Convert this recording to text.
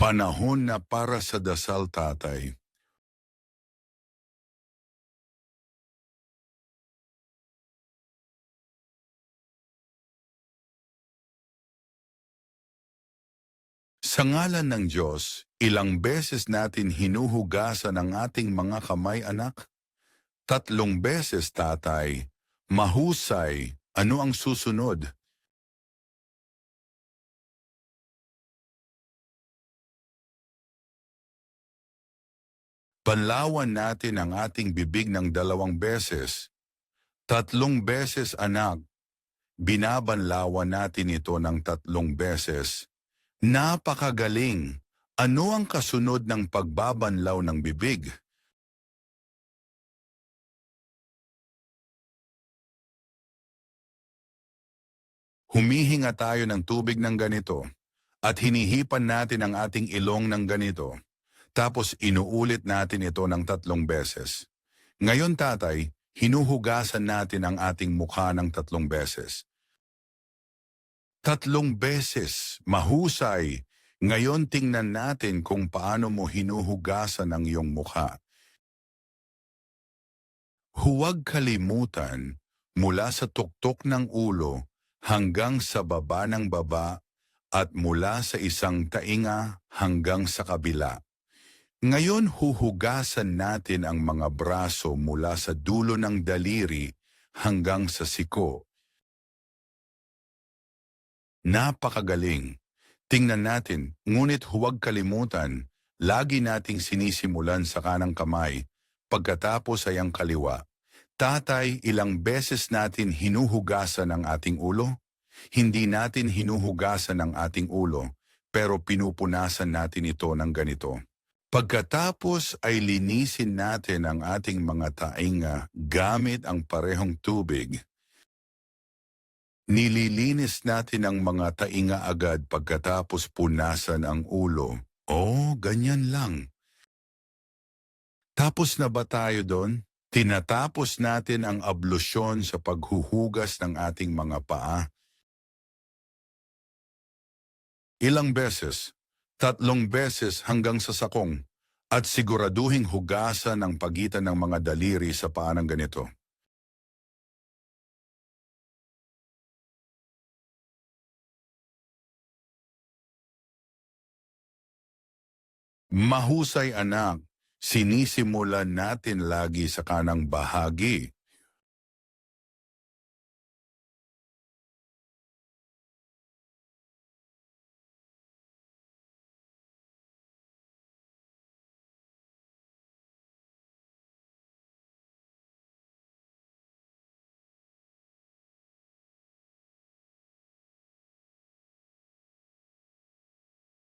Panahon na para sa dasal, tatay. Sa ngalan ng Diyos, ilang beses natin hinuhugasan ang ating mga kamay, anak? 3 beses, tatay. Mahusay. Ano ang susunod? Banlawan natin ang ating bibig ng 2 beses. 3 beses, anak. Binabanlawan natin ito ng 3 beses. Napakagaling! Ano ang kasunod ng pagbabanlaw ng bibig? Humihinga tayo ng tubig ng ganito at hinihipan natin ang ating ilong ng ganito. Tapos inuulit natin ito ng 3 beses. Ngayon, tatay, hinuhugasan natin ang ating mukha ng 3 beses. 3 beses, mahusay. Ngayon tingnan natin kung paano mo hinuhugasan ang iyong mukha. Huwag kalimutan, mula sa tuktok ng ulo hanggang sa baba ng baba at mula sa isang tainga hanggang sa kabila. Ngayon huhugasan natin ang mga braso mula sa dulo ng daliri hanggang sa siko. Napakagaling! Tingnan natin, ngunit huwag kalimutan, lagi nating sinisimulan sa kanang kamay, pagkatapos ay ang kaliwa. Tatay, ilang beses natin hinuhugasan ang ating ulo? Hindi natin hinuhugasan ang ating ulo, pero pinupunasan natin ito ng ganito. Pagkatapos ay linisin natin ang ating mga tainga gamit ang parehong tubig. Nililinis natin ang mga tainga agad pagkatapos punasan ang ulo. Oh, ganyan lang. Tapos na ba tayo doon? Tinatapos natin ang ablusyon sa paghuhugas ng ating mga paa. Ilang beses? 3 beses hanggang sa sakong. At siguraduhing hugasan ang pagitan ng mga daliri sa paa ng ganito. Mahusay, anak. Sinisimulan natin lagi sa kanang bahagi